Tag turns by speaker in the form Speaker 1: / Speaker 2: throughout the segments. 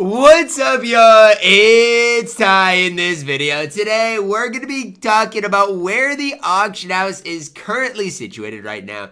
Speaker 1: What's up, y'all? It's Ty in this video. Today, we're going to be talking about where the auction house is currently situated right now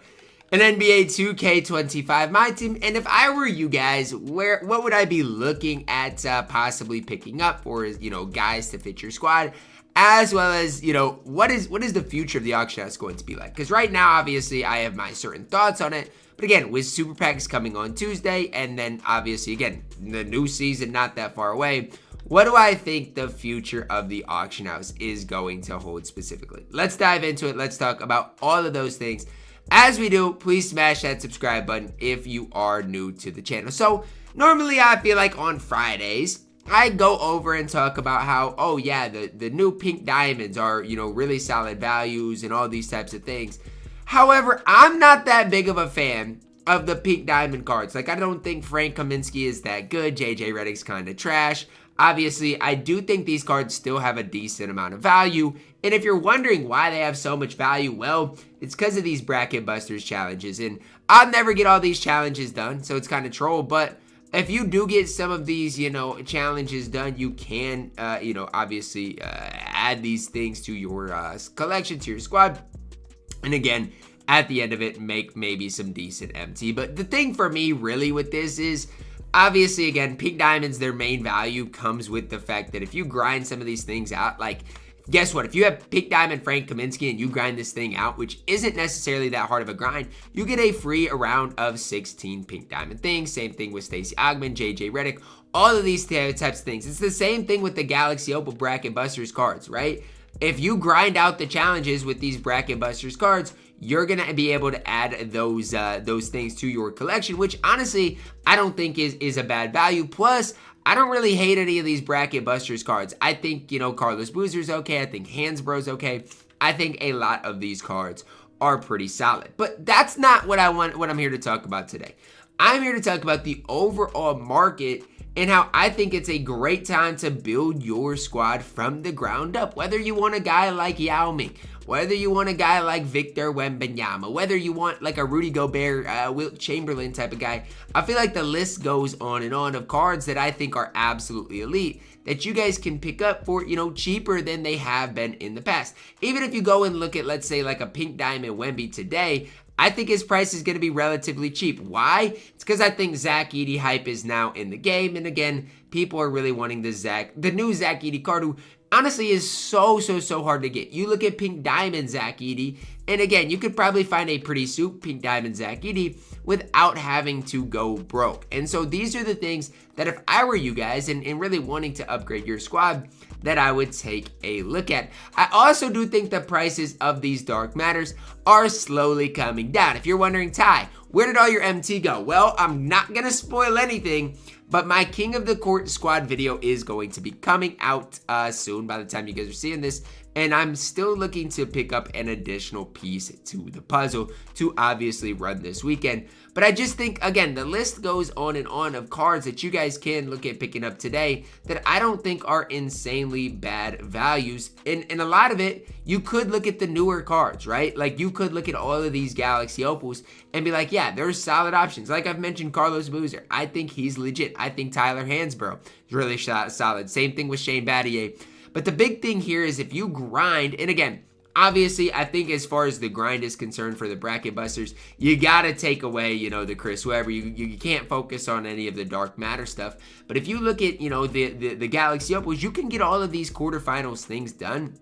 Speaker 1: in NBA 2K25 MyTEAM. And if I were you guys, what would I be looking at possibly picking up for, guys to fit your squad? As well as, what is the future of the auction house going to be like? Because right now, obviously, I have my certain thoughts on it. But again, with Super Packs coming on Tuesday, and then obviously, again, the new season not that far away, what do I think the future of the auction house is going to hold specifically? Let's dive into it. Let's talk about all of those things. As we do, please smash that subscribe button if you are new to the channel. So normally I feel like on Fridays, I go over and talk about how, oh yeah, the new pink diamonds are, really solid values and all these types of things. However, I'm not that big of a fan of the pink diamond cards. Like, I don't think Frank Kaminsky is that good. JJ Redick's kind of trash. Obviously, I do think these cards still have a decent amount of value. And if you're wondering why they have so much value, well, it's because of these Bracket Busters challenges. And I'll never get all these challenges done, so it's kind of troll. But if you do get some of these, challenges done, you can, obviously add these things to your collection, to your squad. And again, at the end of it, make maybe some decent MT. But the thing for me really with this is, obviously, again, pink diamonds, their main value comes with the fact that if you grind some of these things out, like, guess what? If you have pink diamond Frank Kaminsky and you grind this thing out, which isn't necessarily that hard of a grind, you get a free round of 16 pink diamond things. Same thing with Stacey Augmon, JJ Redick, all of these types of things. It's the same thing with the Galaxy Opal Bracket Busters cards, right? If you grind out the challenges with these Bracket Busters cards, you're going to be able to add those things to your collection, which honestly, I don't think is a bad value. Plus, I don't really hate any of these Bracket Busters cards. I think, Carlos Boozer's okay. I think Hansbrough's okay. I think a lot of these cards are pretty solid. But that's not what I'm here to talk about today. I'm here to talk about the overall market and how I think it's a great time to build your squad from the ground up. Whether you want a guy like Yao Ming, whether you want a guy like Victor Wembanyama, whether you want like a Rudy Gobert, Wilt Chamberlain type of guy, I feel like the list goes on and on of cards that I think are absolutely elite that you guys can pick up for, cheaper than they have been in the past. Even if you go and look at, let's say, like a pink diamond Wemby today, I think his price is going to be relatively cheap. Why? It's because I think Zach Edey hype is now in the game. And again, people are really wanting the new Zach Edey card, who honestly is so hard to get. You look at pink diamond Zach Edey, and again, you could probably find a pretty soup pink diamond Zach Edey without having to go broke. And so these are the things that if I were you guys and really wanting to upgrade your squad, that I would take a look at. I also do think the prices of these Dark Matters are slowly coming down. If you're wondering, Ty, where did all your MT go? Well, I'm not going to spoil anything, but my King of the Court squad video is going to be coming out soon by the time you guys are seeing this. And I'm still looking to pick up an additional piece to the puzzle to obviously run this weekend. But I just think, again, the list goes on and on of cards that you guys can look at picking up today that I don't think are insanely bad values. And a lot of it, you could look at the newer cards, right? Like, you could look at all of these Galaxy Opals and be like, yeah, there's solid options. Like I've mentioned, Carlos Boozer. I think he's legit. I think Tyler Hansbrough is really solid. Same thing with Shane Battier. But the big thing here is if you grind, and again, obviously, I think as far as the grind is concerned for the Bracket Busters, you got to take away, the Chris Webber. You can't focus on any of the Dark Matter stuff. But if you look at, the Galaxy Opals, you can get all of these quarterfinals things done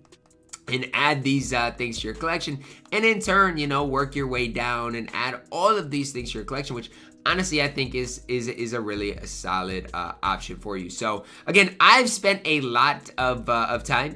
Speaker 1: and add these things to your collection. And in turn, work your way down and add all of these things to your collection, which honestly, I think is a really solid option for you. So again, I've spent a lot of time,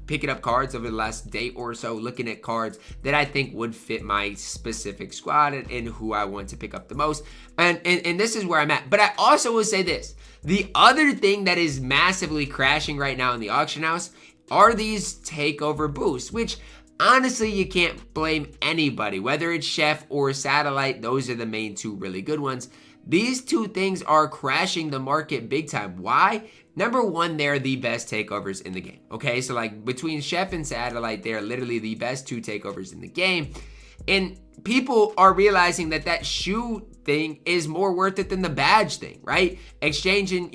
Speaker 1: picking up cards over the last day or so, looking at cards that I think would fit my specific squad and who I want to pick up the most. And this is where I'm at. But I also will say this: the other thing that is massively crashing right now in the auction house are these takeover boosts, which honestly, you can't blame anybody, whether it's Chef or Satellite. Those are the main two really good ones. These two things are crashing the market big time. Why? Number one, they're the best takeovers in the game. Okay, so like between Chef and Satellite, they're literally the best two takeovers in the game. And people are realizing that shoe thing is more worth it than the badge thing, right? Exchanging,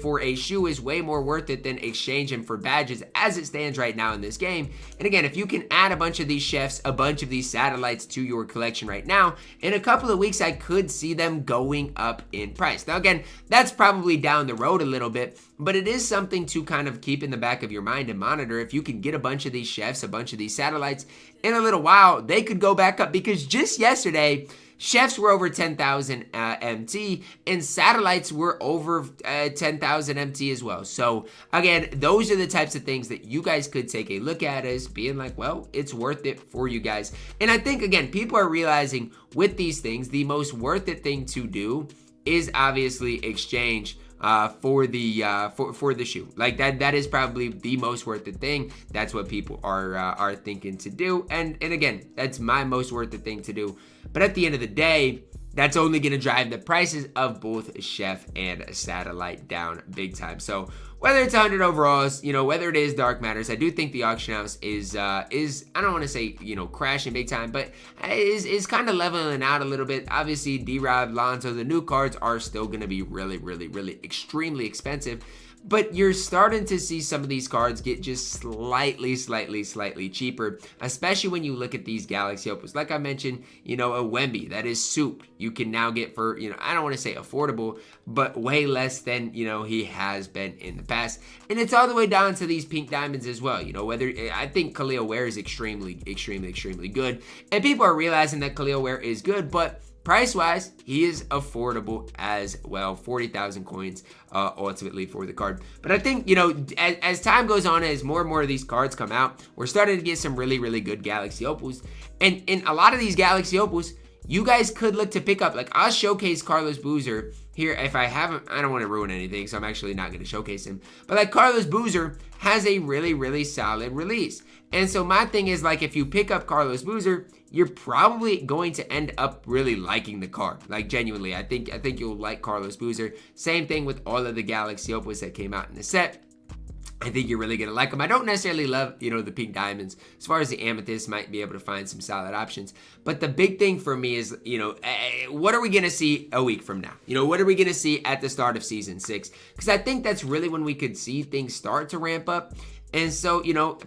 Speaker 1: for a shoe is way more worth it than exchanging for badges as it stands right now in this game. And again, if you can add a bunch of these chefs, a bunch of these satellites to your collection right now, in a couple of weeks, I could see them going up in price. Now, again, that's probably down the road a little bit, but it is something to kind of keep in the back of your mind and monitor. If you can get a bunch of these chefs, a bunch of these satellites, in a little while, they could go back up, because just yesterday, chefs were over 10,000 MT, and satellites were over 10,000 MT as well. So again, those are the types of things that you guys could take a look at as being like, well, it's worth it for you guys. And I think, again, people are realizing with these things, the most worth it thing to do is obviously exchange for the shoe. Like that is probably the most worth it thing. That's what people are thinking to do. And again, that's my most worth it thing to do. But at the end of the day, that's only going to drive the prices of both chef and satellite down big time. So whether it's 100 overalls, whether it is dark matters, I do think the auction house is I don't want to say, crashing big time, but is kind of leveling out a little bit. Obviously, D-Rob, Lonzo, the new cards are still going to be really, really, really extremely expensive. But you're starting to see some of these cards get just slightly cheaper, especially when you look at these Galaxy Opals. Like I mentioned, a Wemby, that is soup. You can now get for, I don't want to say affordable, but way less than, he has been in the past. And it's all the way down to these pink diamonds as well. Whether I think Khalil Ware is extremely good. And people are realizing that Khalil Ware is good, but price-wise, he is affordable as well. 40,000 coins ultimately for the card. But I think, as time goes on, as more and more of these cards come out, we're starting to get some really, really good Galaxy Opals. And in a lot of these Galaxy Opals, you guys could look to pick up. Like, I'll showcase Carlos Boozer here. If I haven't, I don't want to ruin anything, so I'm actually not going to showcase him. But like, Carlos Boozer has a really, really solid release. And so my thing is, like, if you pick up Carlos Boozer, you're probably going to end up really liking the card. Like, genuinely, I think you'll like Carlos Boozer. Same thing with all of the Galaxy Opals that came out in the set. I think you're really going to like them. I don't necessarily love, the pink diamonds. As far as the amethyst, might be able to find some solid options. But the big thing for me is, what are we going to see a week from now? What are we going to see at the start of Season 6? Because I think that's really when we could see things start to ramp up. And so,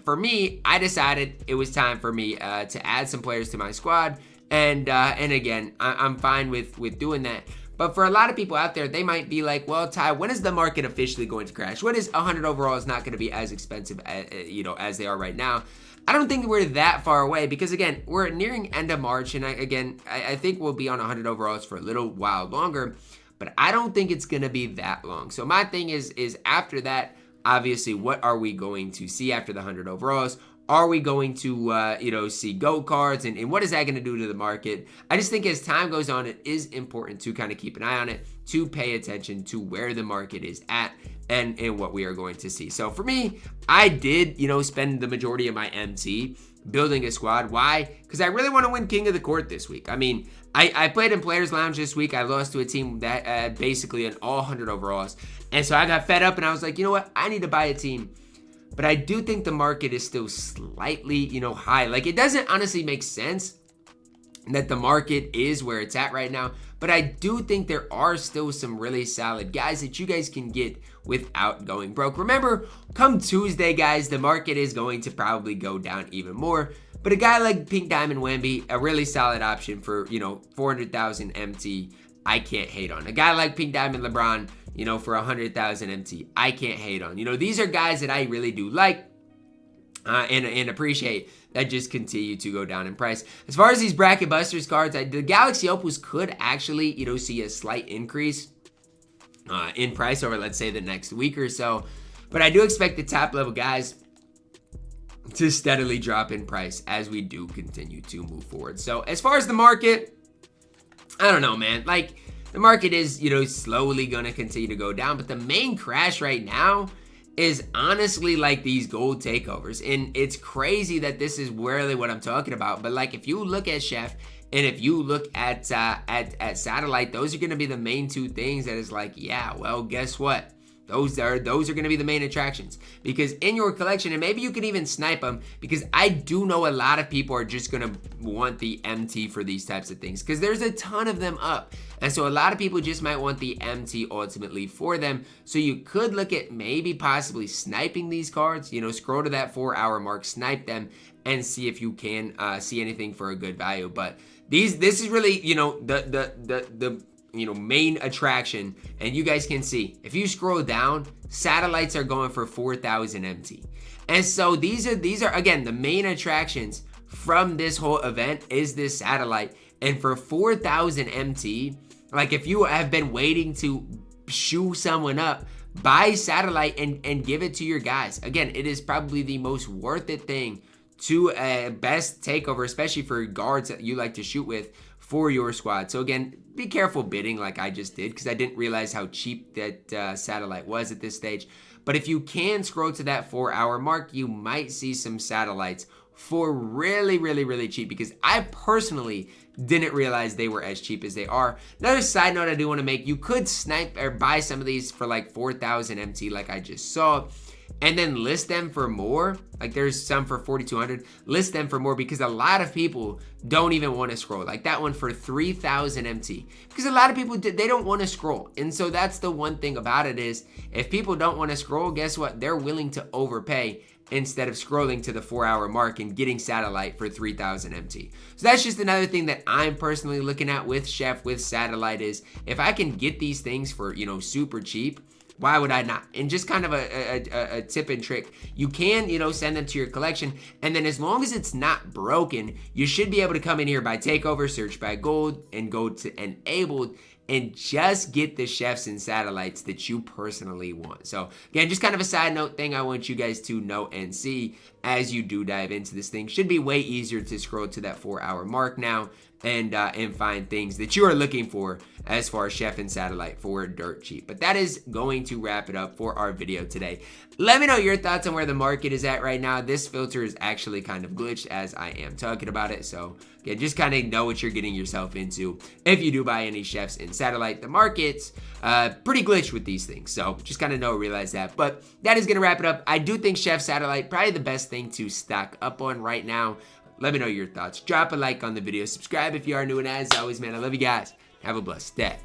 Speaker 1: for me, I decided it was time for me to add some players to my squad. And again, I'm fine with doing that. But for a lot of people out there, they might be like, well, Ty, when is the market officially going to crash? When is 100 overalls not going to be as expensive as they are right now? I don't think we're that far away, because again, we're nearing end of March, and I think we'll be on 100 overalls for a little while longer, but I don't think it's going to be that long. So my thing is after that, obviously, what are we going to see after the 100 overalls? Are we going to, see gold cards? And what is that going to do to the market? I just think as time goes on, it is important to kind of keep an eye on it, to pay attention to where the market is at and what we are going to see. So for me, I did, spend the majority of my MT building a squad. Why? Because I really want to win King of the Court this week. I mean, I played in Players Lounge this week. I lost to a team that had basically an all 100 overalls. And so I got fed up and I was like, you know what? I need to buy a team. But I do think the market is still slightly, high. Like, it doesn't honestly make sense that the market is where it's at right now. But I do think there are still some really solid guys that you guys can get without going broke. Remember, come Tuesday, guys, the market is going to probably go down even more. But a guy like Pink Diamond Wemby, a really solid option for, 400,000 MT, I can't hate on. A guy like Pink Diamond LeBron, for 100,000 MT, I can't hate on. These are guys that I really do like and appreciate that just continue to go down in price. As far as these Bracket Busters cards, the Galaxy Opals could actually, see a slight increase in price over, let's say, the next week or so. But I do expect the top level guys to steadily drop in price as we do continue to move forward. So as far as the market, I don't know, man. Like, the market is, slowly going to continue to go down. But the main crash right now is honestly like these gold takeovers. And it's crazy that this is really what I'm talking about. But like, if you look at Chef and if you look at Satellite, those are going to be the main two things that is like, yeah, well, guess what? Those are going to be the main attractions, because in your collection, and maybe you can even snipe them, because I do know a lot of people are just going to want the MT for these types of things, because there's a ton of them up. And so a lot of people just might want the MT ultimately for them. So you could look at maybe possibly sniping these cards, you know, scroll to that 4-hour mark, snipe them, and see if you can see anything for a good value. But this is really, you know, the main attraction. And you guys can see, if you scroll down, satellites are going for 4,000 MT. And so these are again the main attractions from this whole event is this satellite. And for 4,000 MT, like if you have been waiting to shoe someone up, buy satellite and give it to your guys. Again, it is probably the most worth it thing to best takeover, especially for guards that you like to shoot with for your squad. So again, be careful bidding like I just did, because I didn't realize how cheap that satellite was at this stage. But if you can scroll to that 4-hour mark, you might see some satellites for really, really, really cheap, because I personally didn't realize they were as cheap as they are. Another side note I do want to make, you could snipe or buy some of these for like 4,000 MT like I just saw, and then list them for more. Like there's some for 4,200, list them for more, because a lot of people don't even want to scroll. Like that one for 3,000 MT, because a lot of people, they don't want to scroll. And so that's the one thing about it is, if people don't want to scroll, guess what? They're willing to overpay instead of scrolling to the 4-hour mark and getting satellite for 3,000 MT. So that's just another thing that I'm personally looking at with Chef, with satellite, is if I can get these things for, you know, super cheap, why would I not? And just kind of a tip and trick, you can, you know, send them to your collection, and then as long as it's not broken, you should be able to come in here by takeover, search by gold, and go to enabled, and just get the chefs and satellites that you personally want. So again, just kind of a side note thing I want you guys to know and see as you do dive into this thing. Should be way easier to scroll to that 4-hour mark now and find things that you are looking for as far as chef and satellite for dirt cheap. But that is going to wrap it up for our video today. Let me know your thoughts on where the market is at right now. This filter is actually kind of glitched as I am talking about it. So again, just kind of know what you're getting yourself into if you do buy any chefs in satellite. The market's pretty glitched with these things. So just kind of realize that. But that is going to wrap it up. I do think chef satellite, probably the best thing to stock up on right now. Let me know your thoughts. Drop a like on the video. Subscribe if you are new. And as always, man, I love you guys. Have a blessed day.